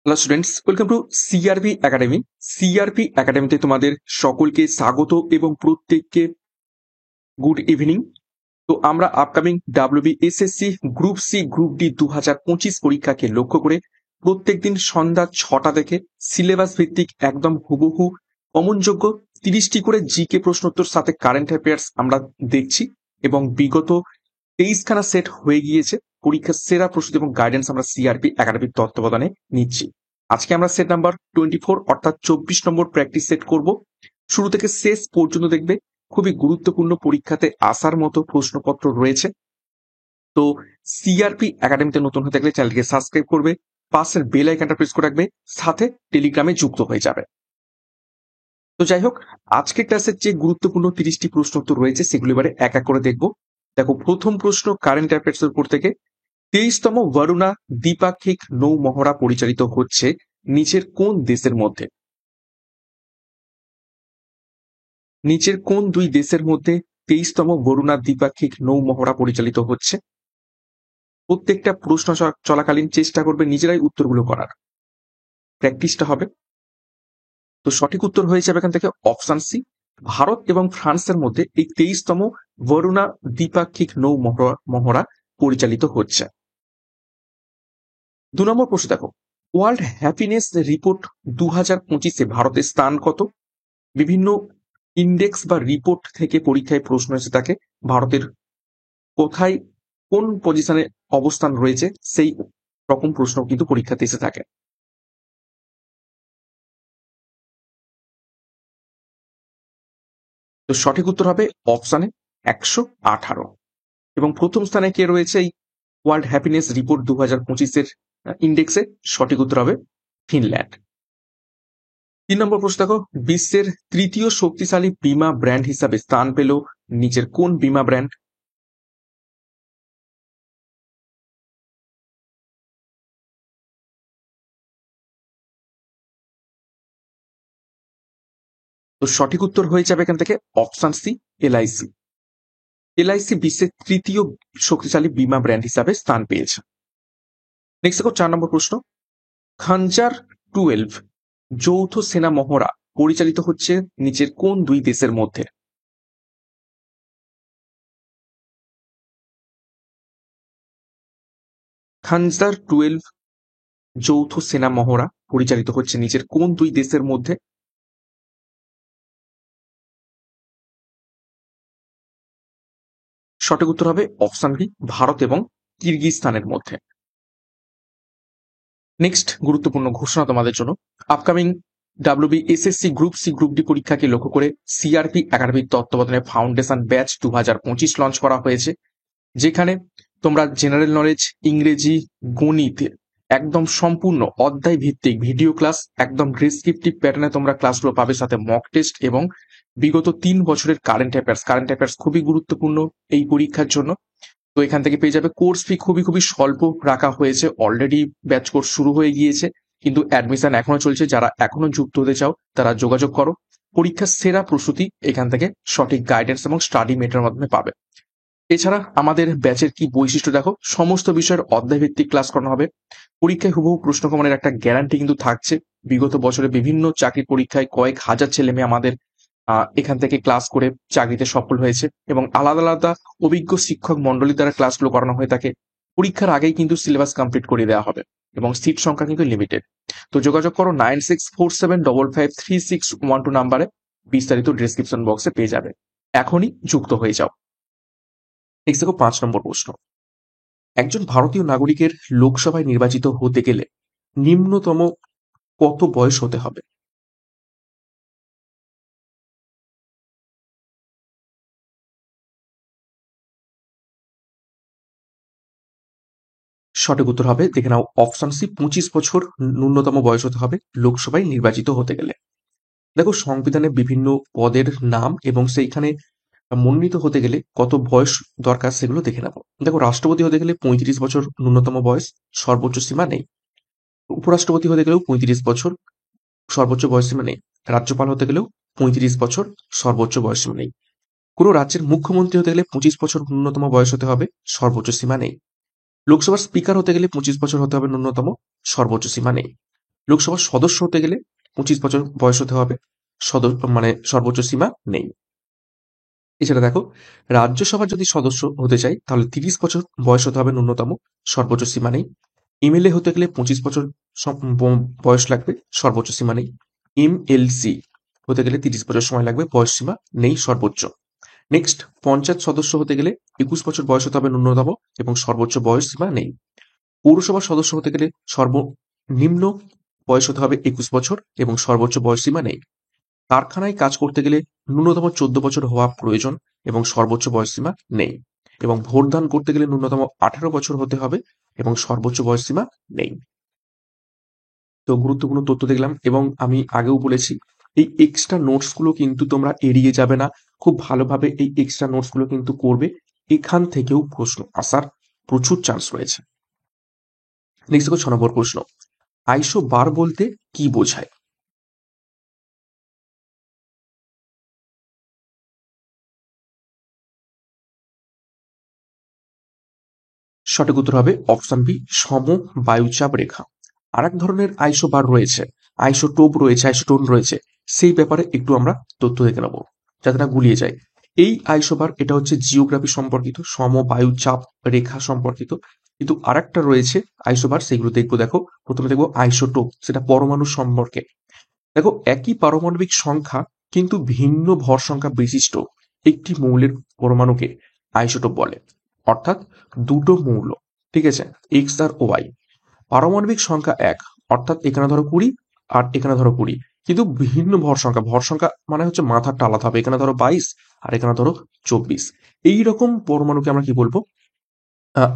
Hello students, welcome to CRP academy. CRP একাডেমিতে তোমাদের সকলকে স্বাগত এবং প্রত্যেককে গুড ইভিনিং। তো আমরা upcoming SSC group C group D 2025 পরীক্ষাকে লক্ষ্য করে প্রত্যেকদিন সন্ধ্যা 6টা থেকে সিলেবাস ভিত্তিক একদম হুবহু কমনযোগ্য 30টি করে জিকে প্রশ্নোত্তর সাথে কারেন্ট অ্যাফেয়ার্স আমরা দেখছি এবং বিগত 23খানা সেট হয়ে গিয়েছে। পরীক্ষার সেরা প্রস্তুতি এবং গাইডেন্স আমরা সিআরপি একাডেমির তত্ত্বাবধানে নিচ্ছি। আজকে আমরা সেট নাম্বার 24 অর্থাৎ 24 নম্বর প্র্যাকটিস সেট করব। শুরু থেকে শেষ পর্যন্ত দেখবে খুবই গুরুত্বপূর্ণ পরীক্ষাতে আসার মতো প্রশ্নপত্র রয়েছে। তো সিআরপি একাডেমিতে নতুন হয়ে থাকলে চ্যানেলটিকে সাবস্ক্রাইব করবে, পাশের বেল আইকনটা প্রেস করে রাখবে, সাথে টেলিগ্রামে যুক্ত হয়ে যাবে। তো যাই হোক, আজকে ক্লাসের যে গুরুত্বপূর্ণ 30টি প্রশ্নোত্তর রয়েছে সেগুলো এবারে এক এক করে দেখব। দেখো, প্রথম প্রশ্ন কারেন্ট অ্যাফেয়ার্স এর উপর থেকে, 23তম বরুণা দ্বিপাক্ষিক নৌ মহড়া পরিচালিত হচ্ছে নিচের কোন দেশের মধ্যে? নিচের কোন দুই দেশের মধ্যে 23তম বরুণা দ্বিপাক্ষিক নৌ মহড়া পরিচালিত হচ্ছে? প্রত্যেকটা প্রশ্ন চলাকালীন চেষ্টা করবে নিজেরাই উত্তরগুলো করার, প্র্যাকটিসটা হবে। তো সঠিক উত্তর হয়ে যাবে এখান থেকে অপশন সি, ভারত এবং ফ্রান্সের মধ্যে এই 23তম বরুণা দ্বিপাক্ষিক নৌ মহড়া পরিচালিত হচ্ছে। 2 নম্বর প্রশ্ন দেখো, ওয়ার্ল্ড হ্যাপিনেস রিপোর্ট 2025-এ ভারতের স্থান কত? বিভিন্ন ইন্ডেক্স বা রিপোর্ট থেকে পরীক্ষায় প্রশ্ন এসে থাকে ভারতের কোথায় কোন পজিশনে অবস্থান রয়েছে, সেই রকম প্রশ্ন কিন্তু পরীক্ষাতে এসে থাকে। তো সঠিক উত্তর হবে অপশানে 118। এবং প্রথম স্থানে কে রয়েছে এই ওয়ার্ল্ড হ্যাপিনেস রিপোর্ট 2025-এর ইন্ডেক্সে? সঠিক উত্তর হবে ফিনল্যান্ড। 3 নম্বর প্রশ্ন দেখো, বিশ্বের তৃতীয় শক্তিশালী বীমা ব্র্যান্ড হিসাবে স্থান পেল নিচের কোন বীমা ব্র্যান্ড? তো সঠিক উত্তর হয়ে যাবে এখান থেকে অপশন সি, এলআইসি। এলআইসি বিশ্বের তৃতীয় শক্তিশালী বীমা ব্র্যান্ড হিসাবে স্থান পেয়েছে। নেক্সট দেখো 4 নম্বর প্রশ্ন, খঞ্জার 12 যৌথ সেনা মহড়া পরিচালিত হচ্ছে নিচের কোন দুই দেশের মধ্যে? খঞ্জার 12 যৌথ সেনা মহড়া পরিচালিত হচ্ছে নিচের কোন দুই দেশের মধ্যে? সঠিক উত্তর হবে অপশন বি, ভারত এবং কিরগিজস্তানের মধ্যে। নেক্সট গুরুত্বপূর্ণ ঘোষণা তোমাদের জন্য, upcoming SSC group C group D পরীক্ষাকে লক্ষ্য করে সিআরপি একাডেমির তত্ত্বাবধানে ফাউন্ডেশন ব্যাচ 2025 লঞ্চ করা হয়েছে, যেখানে তোমরা জেনারেল নলেজ, ইংরেজি, গণিত একদম সম্পূর্ণ অধ্যায় ভিত্তিক ভিডিও ক্লাস, একদম ডেসক্রিপটিভ প্যাটার্নে তোমরা ক্লাসগুলো পাবে, সাথে মক টেস্ট এবং বিগত 3 বছরের কারেন্ট অ্যাফেয়ার্স খুবই গুরুত্বপূর্ণ এই পরীক্ষার জন্য। তো এখান থেকে পেয়ে যাবে। কোর্স ফি খুবই স্বল্প রাখা হয়েছে, অলরেডি ব্যাচ কোর্স শুরু হয়ে গিয়েছে, কিন্তু অ্যাডমিশন এখনো চলছে। যারা এখনো যুক্ত হতে চাও তারা যোগাযোগ করো। পরীক্ষার সেরা প্রস্তুতি এখান থেকে সঠিক গাইডেন্স এবং স্টাডি মেটের মাধ্যমে পাবে। এছাড়া আমাদের ব্যাচের কি বৈশিষ্ট্য দেখো, সমস্ত বিষয়ের অধ্যায় ভিত্তিক ক্লাস করানো হবে। পরীক্ষায় হুবহু প্রশ্ন কমনের একটা গ্যারান্টি কিন্তু থাকছে। বিগত বছরে বিভিন্ন চাকরি পরীক্ষায় কয়েক হাজার ছেলে মেয়ে আমাদের এখান থেকে ক্লাস করে চাকরিতে সফল হয়েছে এবং আলাদা আলাদা অভিজ্ঞ শিক্ষক মন্ডলী দ্বারা ক্লাসগুলো করানো হয়ে থাকে। পরীক্ষার আগেই কিন্তু সিলেবাস কমপ্লিট করে দেওয়া হবে এবং সিট সংখ্যা কিন্তু লিমিটেড। তো যোগাযোগ করো 9647553612 নাম্বারে, বিস্তারিত ডেসক্রিপশন বক্সে পেয়ে যাবে। এখনই যুক্ত হয়ে যাও। নেক্সট দেখো 5 নম্বর প্রশ্ন, একজন ভারতীয় নাগরিকের লোকসভায় নির্বাচিত হতে গেলে নিম্নতম কত বয়স হতে হবে? সঠিক উত্তর হবে, দেখে নাও অপশন সি, 25 বছর ন্যূনতম বয়স হতে হবে লোকসভায় নির্বাচিত হতে গেলে। দেখো, সংবিধানে বিভিন্ন পদের নাম এবং সেইখানে মনোনীত হতে গেলে কত বয়স দরকার সেগুলো দেখে নেবো। দেখো, রাষ্ট্রপতি হতে গেলে 35 বছর ন্যূনতম বয়স, সর্বোচ্চ সীমা নেই। উপরাষ্ট্রপতি হতে গেলেও 35 বছর, সর্বোচ্চ বয়স সীমা নেই। রাজ্যপাল হতে গেলেও 35 বছর, সর্বোচ্চ বয়স সীমা নেই। কোনো রাজ্যের মুখ্যমন্ত্রী হতে গেলে 25 বছর ন্যূনতম বয়স হতে হবে, সর্বোচ্চ সীমা নেই। লোকসভার স্পিকার হতে গেলে 25 বছর হতে হবে ন্যূনতম, সর্বোচ্চ সীমা নেই। লোকসভার সদস্য হতে গেলে 25 বছর বয়স হতে হবে, মানে সর্বোচ্চ সীমা নেই। এছাড়া দেখো, রাজ্যসভার যদি সদস্য হতে চাই তাহলে 30 বছর বয়স হতে হবে ন্যূনতম, সর্বোচ্চ সীমা নেই। এমএলএ হতে গেলে 25 বছর বয়স লাগবে, সর্বোচ্চ সীমা নেই। এমএলসি হতে গেলে 30 বছর সময় লাগবে, বয়স সীমা নেই, সর্বোচ্চ। নেক্সট, পঞ্চায়েত সদস্য হতে গেলে 21 বছর বয়স হতে হবে ন্যূনতম এবং সর্বোচ্চ বয়স সীমা নেই। পৌরসভার সদস্য হতে গেলে সর্বনিম্ন বয়স হতে হবে 21 বছর এবং সর্বোচ্চ বয়স সীমা নেই। কারখানায় কাজ করতে গেলে ন্যূনতম 14 বছর হওয়া প্রয়োজন এবং সর্বোচ্চ বয়সসীমা নেই। এবং ভোটদান করতে গেলে ন্যূনতম 18 বছর হতে হবে এবং সর্বোচ্চ বয়সসীমা নেই। তো গুরুত্বপূর্ণ তথ্য দেখলাম, এবং আমি আগেও বলেছি এই এক্সট্রা নোটসগুলো কিন্তু তোমরা এড়িয়ে যাবে না, খুব ভালোভাবে এই এক্সট্রা নোটসগুলো কিন্তু করবে, এখান থেকেও প্রশ্ন আসার প্রচুর চান্স রয়েছে। নেক্সট দেখো 6 নম্বর প্রশ্ন, আইসো বার বলতে কি বোঝায়? সঠিক উত্তর হবে অপশন বি, সম বায়ুচাপ রেখা। আর এক ধরনের আইসোবার রয়েছে, আইসোটোপ রয়েছে, আইসোটোন রয়েছে, সেই ব্যাপারে একটু আমরা তথ্য দেখে নেব যাতে না গুলিয়ে যায়। এই আইসোবার এটা হচ্ছে জিওগ্রাফি সম্পর্কিত, সমবায়ুচাপ রেখা সম্পর্কিত। কিন্তু আর একটা রয়েছে আইসোবার, সেগুলো দেখবো। দেখো, প্রথমে দেখবো আইসোটোপ, সেটা পরমাণু সম্পর্কে। দেখো, একই পারমাণবিক সংখ্যা কিন্তু ভিন্ন ভর সংখ্যা বিশিষ্ট একটি মৌলের পরমাণুকে আইসোটোপ বলে। অর্থাৎ দুটো মৌল, ঠিক আছে, এক্স আর ওয়াই, পারমাণবিক সংখ্যা এক, অর্থাৎ এখানে ধরো 20 আর এখানে ধরো 20, কিন্তু ভিন্ন ভর সংখ্যা মানে হচ্ছে মাথাটা আলাদা হবে, এখানে ধরো 22 আর এখানে ধরো 24, এইরকম পরমাণুকে আমরা কি বলবো?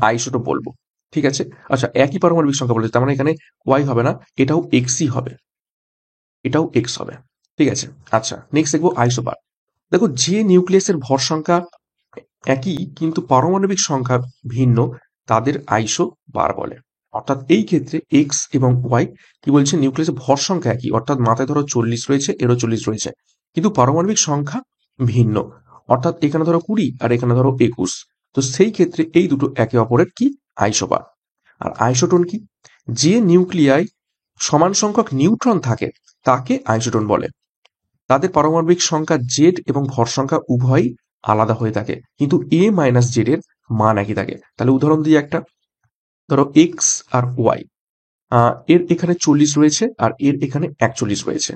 আইসোটোপ বলবো। ঠিক আছে। আচ্ছা, একই পারমাণবিক সংখ্যা বলেছে, তার মানে এখানে ওয়াই হবে না, এটাও এক্সই হবে, এটাও এক্স হবে। ঠিক আছে। আচ্ছা, নেক্সট দেখবো আইসোবার। দেখো, যে নিউক্লিয়াসের ভর সংখ্যা একই কিন্তু পারমাণবিক সংখ্যা ভিন্ন, তাদের আইসো বার বলে। অর্থাৎ এই ক্ষেত্রে এক্স এবং ওয়াই কি বলছে, নিউক্লিয়াসের ভর সংখ্যা একই, অর্থাৎ মাথায় ধরো 40 রয়েছে, এরও 40 রয়েছে, কিন্তু পারমাণবিক সংখ্যা ভিন্ন, অর্থাৎ এখানে ধরো 20 আর এখানে ধরো 21। তো সেই ক্ষেত্রে এই দুটো একে অপরের কি আইসোবার। আর আইসোটোন কি? যে নিউক্লিয়ায় সমান সংখ্যক নিউট্রন থাকে তাকে আইসোটোন বলে। তাদের পারমাণবিক সংখ্যা জেড এবং ভর সংখ্যা উভয়ই আলাদা হয়ে থাকে, কিন্তু এ মাইনাস জেড এর মান একই থাকে। তাহলে উদাহরণ দিই একটা, ধরো এক্স আর ওয়াই, এর এখানে 40 রয়েছে আর এর এখানে 41 রয়েছে,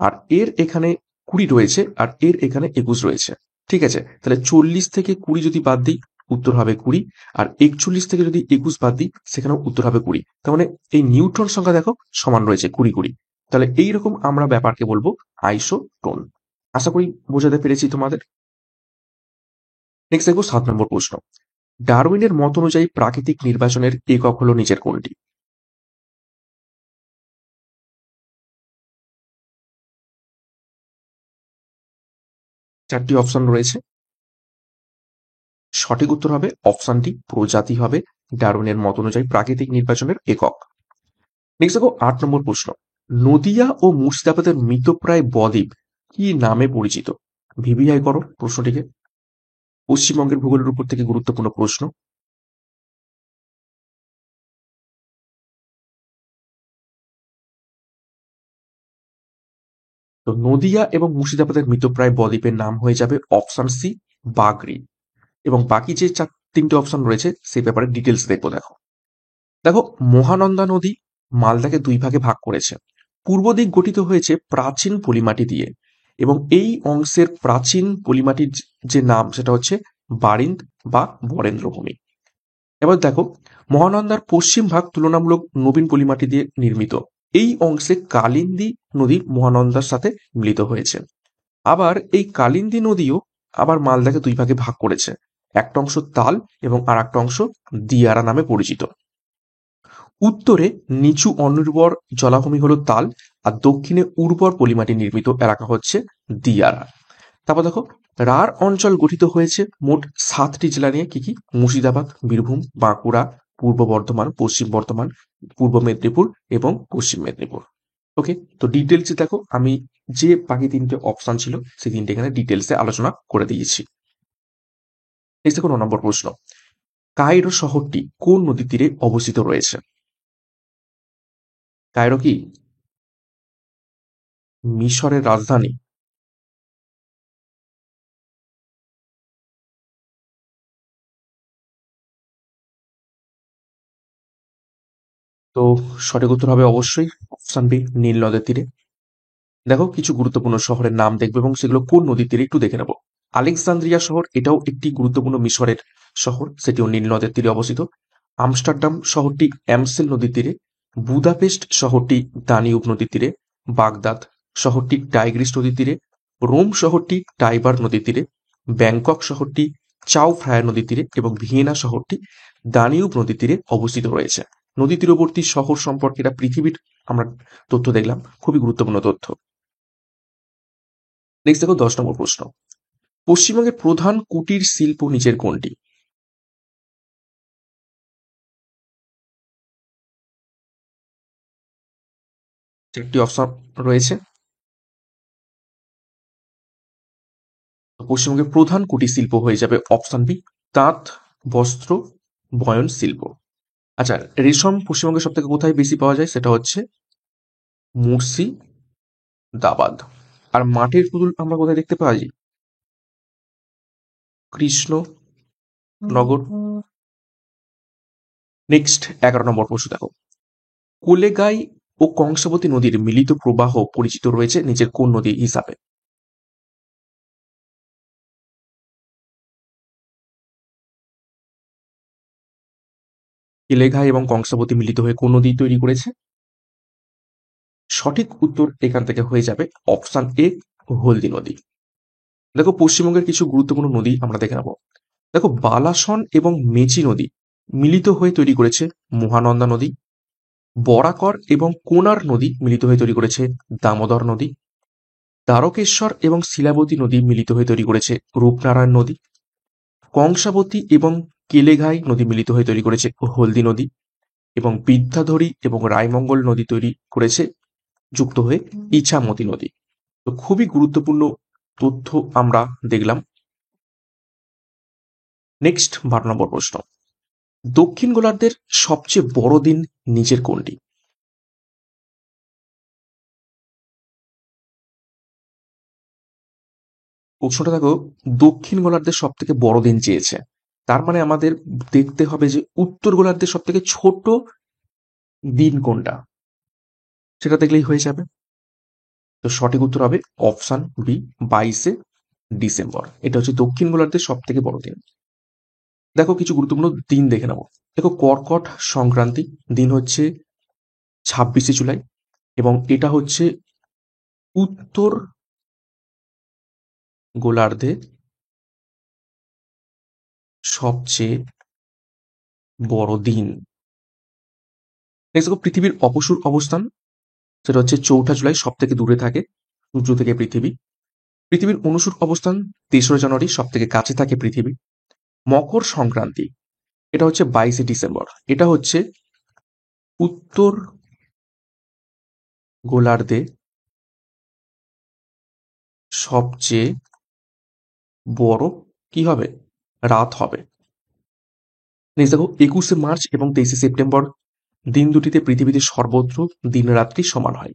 আর এর এখানে 20 রয়েছে আর এর এখানে 21 রয়েছে। ঠিক আছে, তাহলে 40 থেকে 20 যদি বাদ দিই উত্তর হবে 20, আর 41 থেকে যদি 21 বাদ দিই সেখানেও উত্তর হবে 20। তার মানে এই নিউট্রন সংখ্যা দেখো সমান রয়েছে 20 20। তাহলে এইরকম আমরা ব্যাপারকে বলবো আইসোটোন। আশা করি বোঝাতে পেরেছি তোমাদের। নেক্সট দেখবো 7 নম্বর প্রশ্ন, ডারউইনের মত অনুযায়ী প্রাকৃতিক নির্বাচনের একক হলো নিচের কোনটি? চারটি অপশন রয়েছে, সঠিক উত্তর হবে অপশন ডি, প্রজাতি হবে ডারউইনের মত অনুযায়ী প্রাকৃতিক নির্বাচনের একক। নেক্সট দেখো 8 নম্বর প্রশ্ন, নদিয়া ও মুর্শিদাবাদের মৃতপ্রায় বদ্বীপ কি নামে পরিচিত? ভিভিআই করো প্রশ্নটিকে, পশ্চিমবঙ্গের ভূগোলের উপর থেকে গুরুত্বপূর্ণ প্রশ্ন। তো নদিয়া এবং মুর্শিদাবাদের মৃতপ্রায় বদ্বীপের নাম হয়ে যাবে অপশন সি, বাগরি। এবং বাকি যে তিনটে অপশন রয়েছে সেই ব্যাপারে ডিটেলস দেখবো। দেখো দেখো মহানন্দা নদী মালদাকে দুই ভাগে ভাগ করেছে। পূর্ব দিক গঠিত হয়েছে প্রাচীন পলিমাটি দিয়ে, এবং এই অংশের প্রাচীন পলিমাটির যে নাম সেটা হচ্ছে বারিন্দ বা বরেন্দ্র ভূমি। এবার দেখো, মহানন্দার পশ্চিম ভাগ তুলনামূলক নবীন পলিমাটি দিয়ে নির্মিত। এই অংশে কালিন্দী নদী মহানন্দার সাথে মিলিত হয়েছে। আবার এই কালিন্দী নদীও আবার মালদাকে দুই ভাগে ভাগ করেছে, একটা অংশ তাল এবং আর একটা অংশ দিয়ারা নামে পরিচিত। উত্তরে নিচু অনুর্বর জলাভূমি হলো তাল, আর দক্ষিণে উর্বর পলিমাটি নির্মিত এলাকা হচ্ছে দিয়ারা। তারপর দেখো, রাঢ় অঞ্চল গঠিত হয়েছে মোট 7টি জেলা নিয়ে। কি কি? মুর্শিদাবাদ, বীরভূম, বাঁকুড়া, পূর্ব বর্ধমান, পশ্চিম বর্ধমান, পূর্ব মেদিনীপুর এবং পশ্চিম মেদিনীপুর। ওকে, তো ডিটেলসে দেখো আমি যে বাকি তিনটে অপশন ছিল সেই তিনটে এখানে ডিটেলসে আলোচনা করে দিয়েছি। নেক্সট দেখো 9 নম্বর প্রশ্ন, কায়রো শহরটি কোন নদীর তীরে অবস্থিত রয়েছে? কায়রো কি মিশরের রাজধানী? তো সঠিক উত্তর হবে অবশ্যই অপশন বি, নীল নদের তীরে। দেখো কিছু গুরুত্বপূর্ণ শহরের নাম দেখবে এবং সেগুলো কোন নদীর তীরে একটু দেখে নেব। আলেকজান্দ্রিয়া শহর, এটাও একটি গুরুত্বপূর্ণ মিশরের শহর, সেটিও নীল নদের তীরে অবস্থিত। আমস্টারডাম শহরটি অ্যামসেল নদীর তীরে। বুদাপেস্ট শহরটি দানিউব নদীর তীরে। বাগদাদ শহরটি টাইগ্রিস নদীর তীরে। রোম শহরটি টাইবার নদীর তীরে। ব্যাংকক শহরটি চাও ফ্রায়া নদীর তীরে এবং ভিয়েনা শহরটি দানিউব নদীর তীরে অবস্থিত রয়েছে। নদী তীরবর্তী শহর সম্পর্কে এটা পৃথিবীর আমরা তথ্য দেখলাম, খুবই গুরুত্বপূর্ণ তথ্য। নেক্সট দেখো 10 নম্বর প্রশ্ন। পশ্চিমবঙ্গের প্রধান কুটির শিল্প নিচের কোনটি? চারটি অপশন রয়েছে। পশ্চিমবঙ্গের প্রধান কুটির শিল্প হয়ে যাবে অপশন বি, তাঁত, বস্ত্র, বয়ন শিল্প। আচ্ছা, রেশম পশ্চিমবঙ্গের সব থেকে কোথায় বেশি পাওয়া যায়, সেটা হচ্ছে মুর্শিদাবাদ। আর মাটির পুতুল আমরা কোথায় দেখতে পাওয়া যায়? কৃষ্ণনগর। নেক্সট 11 নম্বর প্রশ্ন দেখো। কোলেগাই ও কংসাবতী নদীর মিলিত প্রবাহ পরিচিত রয়েছে নিচের কোন নদী হিসাবে? কেলেঘাই এবং কংসাবতী মিলিত হয়ে কোন নদী তৈরি করেছে? সঠিক উত্তর এখান থেকে হয়ে যাবে অপশন এ, হলদি নদী। দেখো পশ্চিমবঙ্গের কিছু গুরুত্বপূর্ণ নদী আমরা দেখে নেব। দেখো বালাসন এবং মেচি নদী মিলিত হয়ে তৈরি করেছে মহানন্দা নদী। বরাকর এবং কোনার নদী মিলিত হয়ে তৈরি করেছে দামোদর নদী। দ্বারকেশ্বর এবং শিলাবতী নদী মিলিত হয়ে তৈরি করেছে রূপনারায়ণ নদী। কংসাবতী এবং কেলেঘাই নদী মিলিত হয়ে তৈরি করেছে হলদি নদী। এবং বিদ্যাধরী এবং রায়মঙ্গল নদী তৈরি করেছে যুক্ত হয়ে ইছামতি নদী। তো খুবই গুরুত্বপূর্ণ তথ্য আমরা দেখলাম। নেক্সট 12 নম্বর প্রশ্ন। দক্ষিণ গোলার্ধের সবচেয়ে বড় দিন নিচের কোনটি? প্রশ্নটা দেখো, দক্ষিণ গোলার্ধের সব থেকে বড় দিন চেয়েছে, তার মানে আমাদের দেখতে হবে যে উত্তর গোলার্ধের সব থেকে ছোট দিন কোনটা, সেটা দেখলেই হয়ে যাবে। তো সঠিক উত্তর হবে অপশন বি, 22শে ডিসেম্বর। এটা হচ্ছে দক্ষিণ গোলার্ধের সব থেকে বড় দিন। দেখো কিছু গুরুত্বপূর্ণ দিন দেখে নেব। দেখো কর্কট সংক্রান্তি দিন হচ্ছে 26শে জুলাই এবং এটা হচ্ছে উত্তর গোলার্ধে সবচেয়ে বড় দিন। নেক্সট দেখো পৃথিবীর অপসূর অবস্থান, সেটা হচ্ছে 4ঠা জুলাই, সব থেকে দূরে থাকে সূর্য থেকে পৃথিবী। পৃথিবীর অনুসূর অবস্থান 3রা জানুয়ারি, সব থেকে কাছে থাকে পৃথিবী। মকর সংক্রান্তি, এটা হচ্ছে 22শে ডিসেম্বর, এটা হচ্ছে উত্তর গোলার্ধে সবচেয়ে বড় কি হবে, রাত হবে। নেক্সট দেখো 21শে মার্চ এবং 23শে সেপ্টেম্বর দিন দুটিতে পৃথিবীতে সর্বত্র দিন রাত্রি সমান হয়।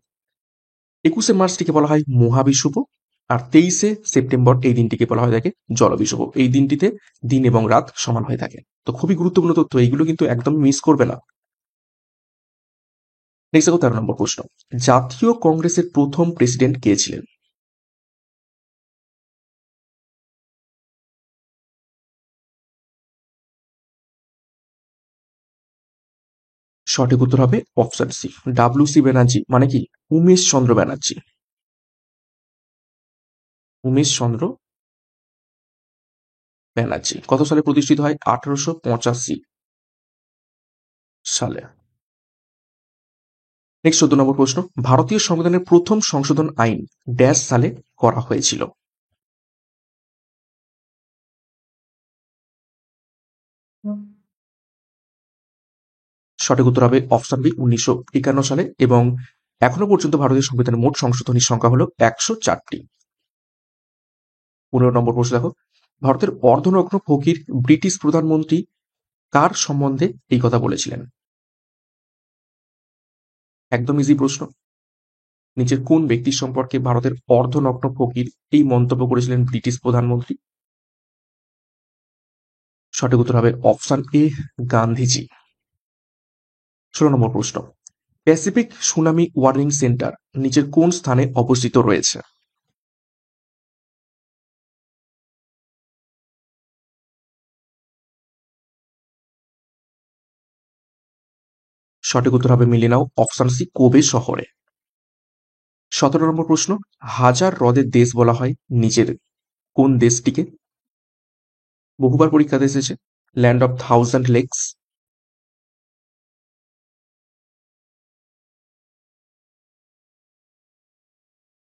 21শে মার্চটিকে বলা হয় মহাবিষুব, আর 23শে সেপ্টেম্বর এই দিনটিকে বলা হয় থাকে জলবিষুব। এই দিনটিতে দিন এবং রাত সমান হয়ে থাকে। তো খুবই গুরুত্বপূর্ণ তথ্য, এইগুলো কিন্তু একদম মিস করবে না। নেক্সট দেখো 13 নম্বর প্রশ্ন। জাতীয় কংগ্রেসের প্রথম প্রেসিডেন্ট কে ছিলেন? সঠিক উত্তর হবে অপশন সি, WC ব্যানার্জি, মানে কি উমেশ চন্দ্র ব্যানার্জি। উমেশ চন্দ্র ব্যানার্জি কত সালে প্রতিষ্ঠিত হয়? 1885 সালে। নেক্সট 14 নম্বর প্রশ্ন। ভারতীয় সংবিধানের প্রথম সংশোধন আইন ড্যাশ সালে করা হয়েছিল? সঠিক উত্তর হবে অপশন বি, 1951 সালে। এবং এখনো পর্যন্ত ভারতীয় সংবিধানের মোট সংশোধনীর সংখ্যা হলো 104টি। 15 নম্বর প্রশ্ন দেখো। ভারতের অর্ধনগ্ন ফকির ব্রিটিশ প্রধানমন্ত্রী কার সম্বন্ধে এই কথা বলেছিলেন? একদম ইজি প্রশ্ন। নিচের কোন ব্যক্তি সম্পর্কে ভারতের অর্ধনগ্ন ফকির এই মন্তব্য করেছিলেন ব্রিটিশ প্রধানমন্ত্রী? সঠিক উত্তর হবে অপশন এ, গান্ধীজি। 16 নম্বর প্রশ্ন, প্যাসিফিক সুনামি ওয়ার্নিং সেন্টার নিচের কোন স্থানে অবস্থিত রয়েছে? সঠিক উত্তর হবে মিলিয়ে নাও অপশন সি, কোবে শহরে। 17 নম্বর প্রশ্ন, হাজার হ্রদের দেশ বলা হয় নিচের কোন দেশটিকে? বহুবার পরীক্ষাতে এসেছে। Land of thousand lakes.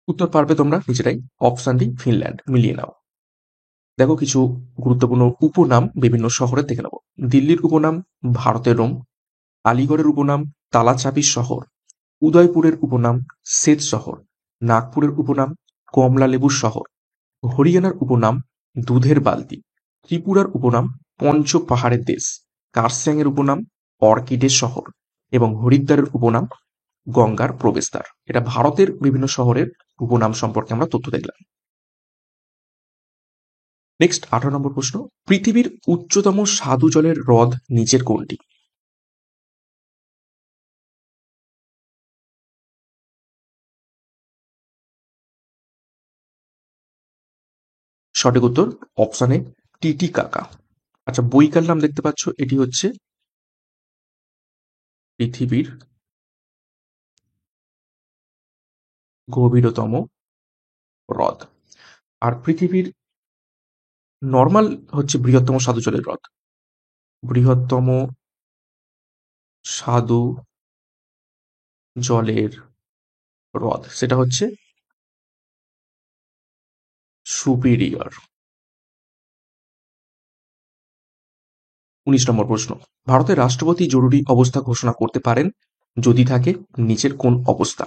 উত্তর পারবে তোমরা নিজেরাই, অপশন ডি ফিনল্যান্ড, মিলিয়ে নাও। দেখো কিছু গুরুত্বপূর্ণ উপনাম বিভিন্ন শহরের দেখে নেব। দিল্লির উপনাম ভারতের রোম, আলিগড়ের উপনাম তালাচাবি শহর, উদয়পুরের উপনাম শ্বেত শহর, নাগপুরের উপনাম কমলা লেবুর শহর, হরিয়ানার উপনাম দুধের বালতি, ত্রিপুরার উপনাম পঞ্চ পাহাড়ের দেশ, কার্সিয়াং এর উপনাম অর্কিডের শহর এবং হরিদ্বারের উপনাম গঙ্গার প্রবেশদ্বার। এটা ভারতের বিভিন্ন শহরের উপনাম সম্পর্কে আমরা তথ্য দেখলাম। নেক্সট 18 নম্বর প্রশ্ন, পৃথিবীর উচ্চতম স্বাদু জলের হ্রদ নিচের কোনটি? সঠিক উত্তর অপশানে টিটিকাকা। আচ্ছা, বইকার নাম দেখতে পাচ্ছ, এটি হচ্ছে পৃথিবীর গভীরতম হ্রদ। আর পৃথিবীর নর্মাল হচ্ছে বৃহত্তম স্বাদু জলের হ্রদ। বৃহত্তম স্বাদু জলের হ্রদ সেটা হচ্ছে সুপিরিয়র। 19 নম্বর প্রশ্ন, ভারতের রাষ্ট্রপতি জরুরি অবস্থা ঘোষণা করতে পারেন যদি থাকে নিচের কোন অবস্থা?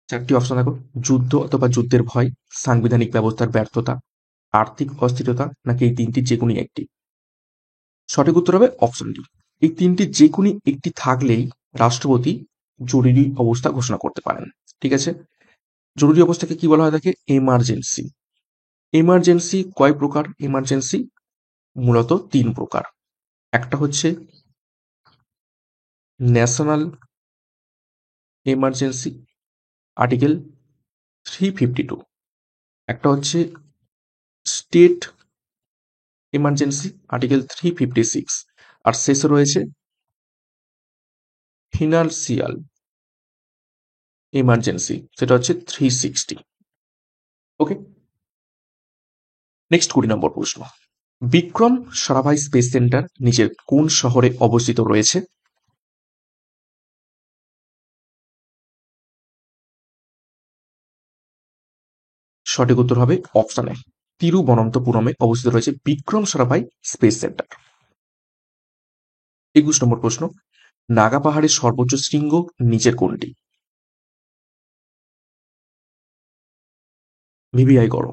চারটি অপশন দেখো, যুদ্ধ অথবা যুদ্ধের ভয়, সাংবিধানিক ব্যবস্থার ব্যর্থতা, আর্থিক অস্থিরতা, নাকি এই তিনটি যে কোনো একটি? সঠিক উত্তর হবে অপশন ডি। এই তিনটি যে কোনো একটি থাকলেই রাষ্ট্রপতি জরুরি অবস্থা ঘোষণা করতে পারেন। ঠিক আছে, জরুরি অবস্থাকে কি বলা হয় থাকে? এমার্জেন্সি। এমার্জেন্সি কয় প্রকার? এমার্জেন্সি মূলত তিন প্রকার। একটা হচ্ছে ন্যাশনাল এমার্জেন্সি, আর্টিকেল 352। একটা হচ্ছে স্টেট এমার্জেন্সি, আর্টিকেল 356। আর শেষে রয়েছে ফিনান্সিয়াল এমার্জেন্সি, সেটা হচ্ছে 360। ওকে, নেক্সট 20 নম্বর প্রশ্ন, বিক্রম সারাভাই স্পেস সেন্টার নিচের কোন শহরে অবস্থিত রয়েছে? সঠিক উত্তর হবে অপশন এ, তিরুবনন্তপুরমে অবস্থিত রয়েছে বিক্রম সারাভাই স্পেস সেন্টার। 21 নম্বর প্রশ্ন, নাগা পাহাড়ের সর্বোচ্চ শৃঙ্গ নিচের কোনটি? ভিভিআই করো।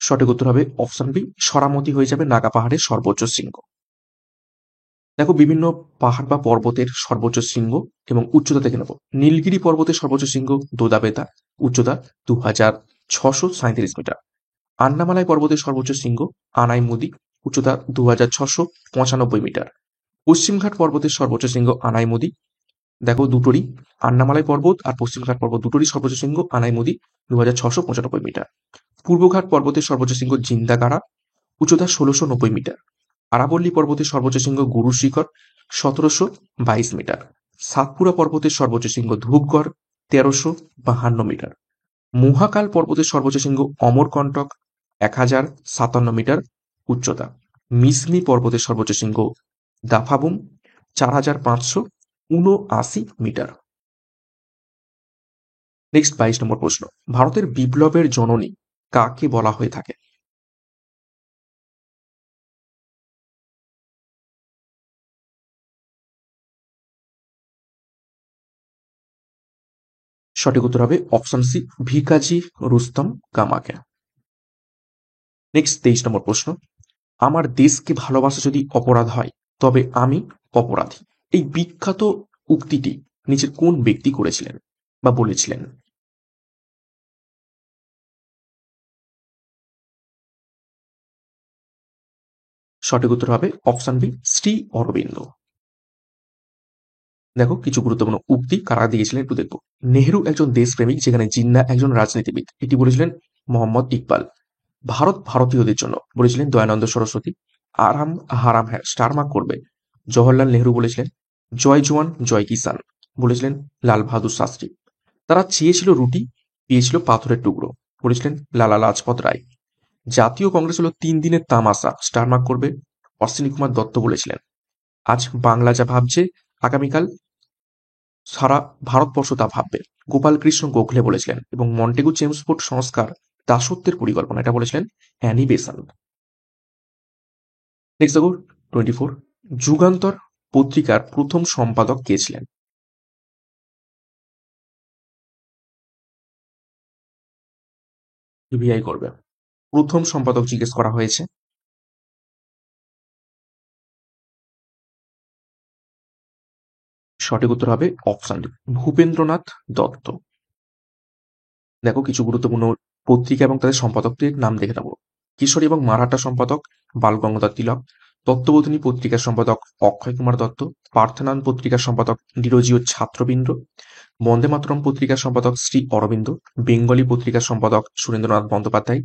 সঠিক উত্তর হবে অপশন বি, সরামতি হয়ে যাবে নাগা পাহাড়ের সর্বোচ্চ শৃঙ্গ। দেখো বিভিন্ন পাহাড় বা পর্বতের সর্বোচ্চ শৃঙ্গ এবং উচ্চতা দেখে নেব। নীলগিরি পর্বতের সর্বোচ্চ শৃঙ্গ দোদাবেতা, উচ্চতা 2637 মিটার। আন্নামালাই পর্বতের সর্বোচ্চ শৃঙ্গ আনাইমুদি, উচ্চতা 2695 মিটার। পশ্চিমঘাট পর্বতের সর্বোচ্চ শৃঙ্গ আনাইমুদি। দেখো দুটোরই, আন্নামালাই পর্বত আর পশ্চিমঘাট পর্বত দুটোরই সর্বোচ্চ শৃঙ্গ আনাইমুদি, 2695 মিটার। পূর্বঘাট পর্বতের সর্বোচ্চ শৃঙ্গ জিন্দাগাড়া, উচ্চতা 1690 মিটার। আরাবল্লী পর্বতের সর্বোচ্চ শৃঙ্গ গুরু শিখর, 1722 মিটার। সাতপুরা পর্বতের সর্বোচ্চ শৃঙ্গ ধূপগড়, 1352 মিটার। মহাকাল পর্বতের সর্বোচ্চ শৃঙ্গ অমরকণ্টক, 1057 মিটার উচ্চতা। মিসমি পর্বতের সর্বোচ্চ শৃঙ্গ দাফাবুম, 4579 মিটার। নেক্সট 22 নম্বর প্রশ্ন, ভারতের বিপ্লবের জননী কাকে বলা হয়ে থাকে? সঠিক উত্তর হবে অপশন সি, ভিকাজি রুস্তম কামাকে। নেক্সট 23 নম্বর প্রশ্ন, আমার দেশকে ভালোবাসা যদি অপরাধ হয় তবে আমি অপরাধী। এই বিখ্যাত উক্তিটি নিচের কোন ব্যক্তি করেছিলেন বা বলেছিলেন? সঠিক উত্তর হবে অপশন বি, শ্রী অরবিন্দ। দেখো কিছু গুরুত্বপূর্ণ উক্তি কারা দিয়েছিলেন একটু দেখবো। নেহেরু একজন দেশপ্রেমিক, যেখানে জিন্না একজন রাজনীতিবিদ, এটি বলেছিলেন মোহাম্মদ ইকবাল। ভারত ভারতীয়দের জন্য বলেছিলেন দয়ানন্দ সরস্বতী। আরাম হারাম হ্যাঁ স্টার মার্ক করবে, জওহরলাল নেহরু বলেছিলেন। জয় জওয়ান জয় কিষান বলেছিলেন লাল বাহাদুর শাস্ত্রী। তারা চেয়েছিল রুটি, পেয়েছিল পাথরের টুকরো বলেছিলেন লালা লাজপত রায়। জাতীয় কংগ্রেস হলো 3 দিনের তামাশা, স্টার মার্ক করবে, অশ্বিনী কুমার দত্ত বলেছিলেন। আজ বাংলা যা ভাবছে আগামীকাল সারা ভারতবর্ষ তা ভাববে, গোপাল কৃষ্ণ গোখলে বলেছিলেন। এবং মন্টেগু চেমসফোর্ড সংস্কার দাসত্বের পরিকল্পনা, এটা বলেছিলেন অ্যানি বেসান্ট। নেক্সট দেখো 24, যুগান্তর পত্রিকার প্রথম সম্পাদক কে ছিলেন? ভিআই করবে, প্রথম সম্পাদক জিজ্ঞেস করা হয়েছে। সঠিক উত্তর হবে অপশন ডি, ভূপেন্দ্রনাথ দত্ত। দেখো কিছু গুরুত্বপূর্ণ পত্রিকা এবং তাদের সম্পাদকদের নাম দেখে নেব। কিশোরী এবং মারাঠা সম্পাদক বাল গঙ্গাধর তিলক। তত্ত্ববোধিনী পত্রিকার সম্পাদক অক্ষয় কুমার দত্ত। পার্থনান পত্রিকার সম্পাদক ডিরোজিও ছাত্রবৃন্দ। বন্দে মাতরম পত্রিকার সম্পাদক শ্রী অরবিন্দ। বেঙ্গলি পত্রিকার সম্পাদক সুরেন্দ্রনাথ বন্দ্যোপাধ্যায়।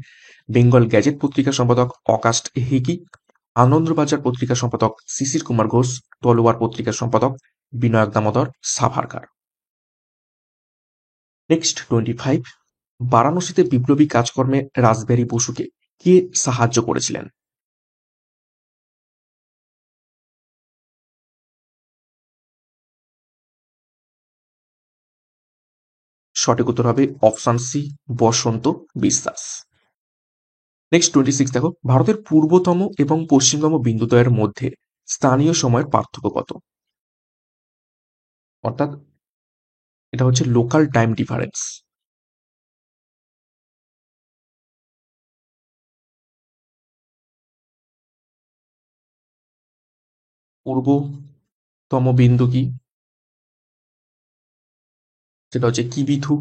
বেঙ্গল গ্যাজেট পত্রিকার সম্পাদক অকাস্ট হিকি। আনন্দবাজার পত্রিকার সম্পাদক শিশির কুমার ঘোষ। তলোয়ার পত্রিকার সম্পাদক বিনায়ক দামোদর সাভারকার। নেক্সট 25, বারাণসীতে বিপ্লবী কাজকর্মে রাসবিহারী বসুকে কে সাহায্য করেছিলেন? সঠিক উত্তর হবে অপশন সি, বসন্ত বিশ্বাস। নেক্সট 26 দেখো, ভারতের পূর্বতম এবং পশ্চিমতম বিন্দুদ্বয়ের মধ্যে স্থানীয় সময়ের পার্থক্য কত? অর্থাৎ এটা হচ্ছে লোকাল টাইম ডিফারেন্স। পূর্বতম বিন্দু কি? সেটা হচ্ছে কিবিথু,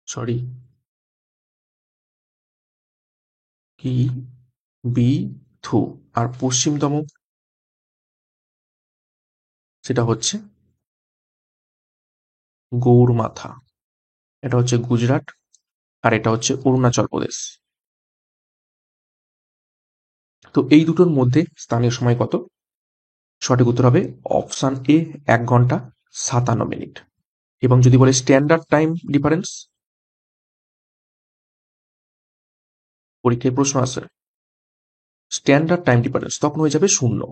সরি, কি বি থু। আর পশ্চিমতম সেটা হচ্ছে গৌরমাথা, এটা হচ্ছে গুজরাট, আর এটা হচ্ছে অরুণাচল প্রদেশ। তো এই দুটোর মধ্যে স্থানীয় সময় কত? সঠিক উত্তর হবে অপশন এ, 1 ঘন্টা 57 মিনিট। এবং যদি বলে স্ট্যান্ডার্ড টাইম ডিফারেন্স, পরীক্ষায় প্রশ্ন আসে স্ট্যান্ডার্ড টাইম ডিফারেন্স, তখন হয়ে যাবে 0,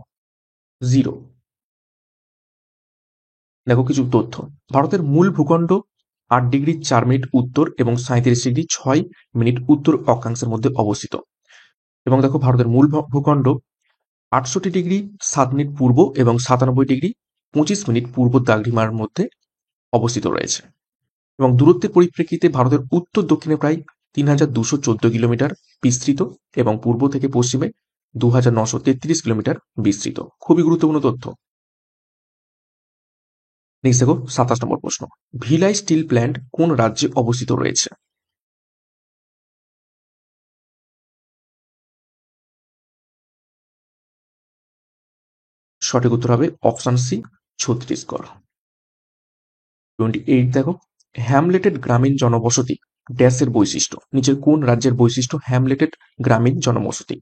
0। দেখো কিছু তথ্য। ভারতের মূল ভূখণ্ড 8 ডিগ্রি 4 মিনিট উত্তর এবং 37 ডিগ্রি 6 মিনিট উত্তর অক্ষাংশের মধ্যে অবস্থিত। এবং দেখো ভারতের মূল ভূখণ্ড 68 ডিগ্রি 7 মিনিট পূর্ব এবং 97 ডিগ্রি 25 মিনিট পূর্ব দ্রাঘিমার মধ্যে অবস্থিত রয়েছে। এবং দূরত্বের পরিপ্রেক্ষিতে ভারতের উত্তর দক্ষিণে প্রায় 3214 কিলোমিটার বিস্তৃত এবং পূর্ব থেকে পশ্চিমে 2933 কিলোমিটার বিস্তৃত। খুবই গুরুত্বপূর্ণ তথ্য। নেক্সট দেখো 27 নম্বর প্রশ্ন, ভিলাই স্টিল প্ল্যান্ট কোন রাজ্যে অবস্থিত রয়েছে? সঠিক উত্তর হবে অপশন সি, ছত্তিশগড়। 28 দেখো, হ্যামলেটেড গ্রামীণ জনবসতি ড্যাশের বৈশিষ্ট্য, নিচের কোন রাজ্যের বৈশিষ্ট্য হ্যামলেটেড গ্রামীণ জনবসতি?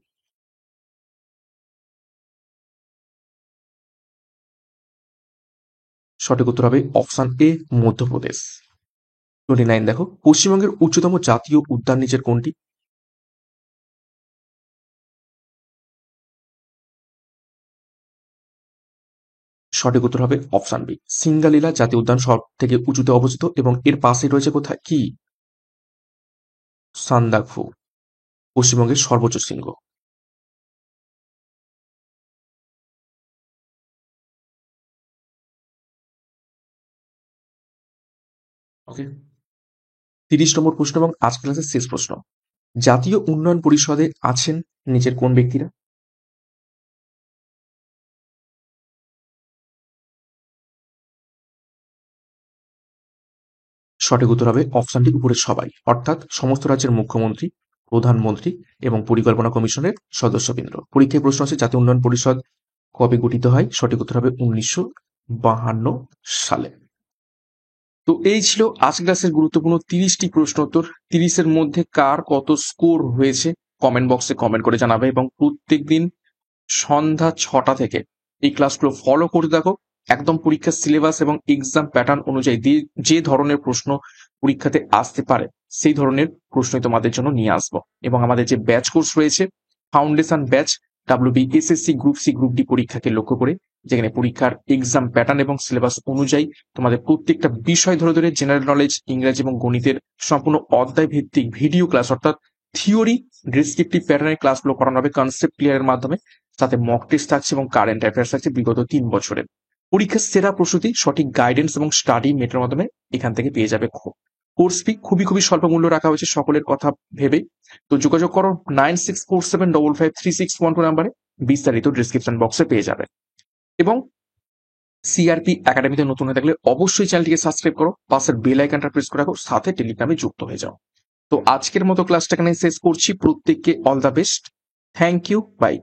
সঠিক উত্তর হবে অপশন এ, মধ্যপ্রদেশ। 29 দেখো, পশ্চিমবঙ্গের উচ্চতম জাতীয় উদ্যান নিচের কোনটি? সঠিক উত্তর হবে অপশন বি, সিঙ্গালীলা জাতীয় উদ্যান সব থেকে উঁচুতে অবস্থিত এবং এর পাশে রয়েছে কোথায় কি? সান্দাকফু, পশ্চিমবঙ্গের সর্বোচ্চ শৃঙ্গ। ওকে। 30 নম্বর প্রশ্ন এবং আজ ক্লাসের শেষ প্রশ্ন। জাতীয় উন্নয়ন পরিষদে আছেন নিচের কোন ব্যক্তিরা? সঠিক উত্তর হবে অপশনটি উপরের সবাই, অর্থাৎ সমস্ত রাজ্যের মুখ্যমন্ত্রী, প্রধানমন্ত্রী এবং পরিকল্পনা কমিশনের সদস্যবৃন্দ। পরীক্ষায় প্রশ্ন আছে জাতীয় উন্নয়ন পরিষদ কবে গঠিত হয়? সঠিক উত্তর হবে 1952 সালে। তো এই ছিল আজ ক্লাসের গুরুত্বপূর্ণ 30টি প্রশ্ন উত্তর। 30-এর মধ্যে কার কত স্কোর হয়েছে কমেন্ট বক্সে কমেন্ট করে জানাবে, এবং প্রত্যেকদিন সন্ধ্যা 6টা থেকে এই ক্লাসগুলো ফলো করতে থাকো। একদম পরীক্ষার সিলেবাস এবং এক্সাম প্যাটার্ন অনুযায়ী যে ধরনের প্রশ্ন পরীক্ষাতে আসতে পারে সেই ধরনের প্রশ্নই তোমাদের জন্য নিয়ে আসবো। এবং আমাদের যে ব্যাচ কোর্স রয়েছে foundation batch, WBSSC group C group D পরীক্ষাকে লক্ষ্য করে, যেখানে পরীক্ষার এক্সাম প্যাটার্ন এবং সিলেবাস অনুযায়ী তোমাদের প্রত্যেকটা বিষয় ধরে ধরে জেনারেল নলেজ, ইংরেজি এবং গণিতের সম্পূর্ণ অধ্যায় ভিত্তিক ভিডিও ক্লাস, অর্থাৎ থিওরি ডেসক্রিপটিভ প্যাটার্নের ক্লাসগুলো করানো হবে কনসেপ্ট ক্লিয়ারের মাধ্যমে। সাথে মক টেস্ট থাকছে এবং কারেন্ট অ্যাফেয়ার্স থাকছে বিগত 3 বছরের। পরীক্ষার সেরা প্রস্তুতি, সঠিক গাইডেন্স এবং স্টাডি মেটের মাধ্যমে এখান থেকে পেয়ে যাবে। কোর্স ফি খুবই স্বল্প মূল্য রাখা হয়েছে সকলের কথা ভেবে। তো যোগাযোগ করো 9647553612 নাম্বারে, বিস্তারিত ডিসক্রিপশন বক্সে পেয়ে যাবে। এবং সিআরপি একাডেমিতে নতুন হয়ে থাকলে অবশ্যই চ্যানেলটিকে সাবস্ক্রাইব করো, পাশের বেল আইকনটা প্রেস করে রাখো, সাথে টেলিগ্রামে যুক্ত হয়ে যাও। তো আজকের মতো ক্লাসটা এখানে শেষ করছি। প্রত্যেককে all the best. Thank you, by.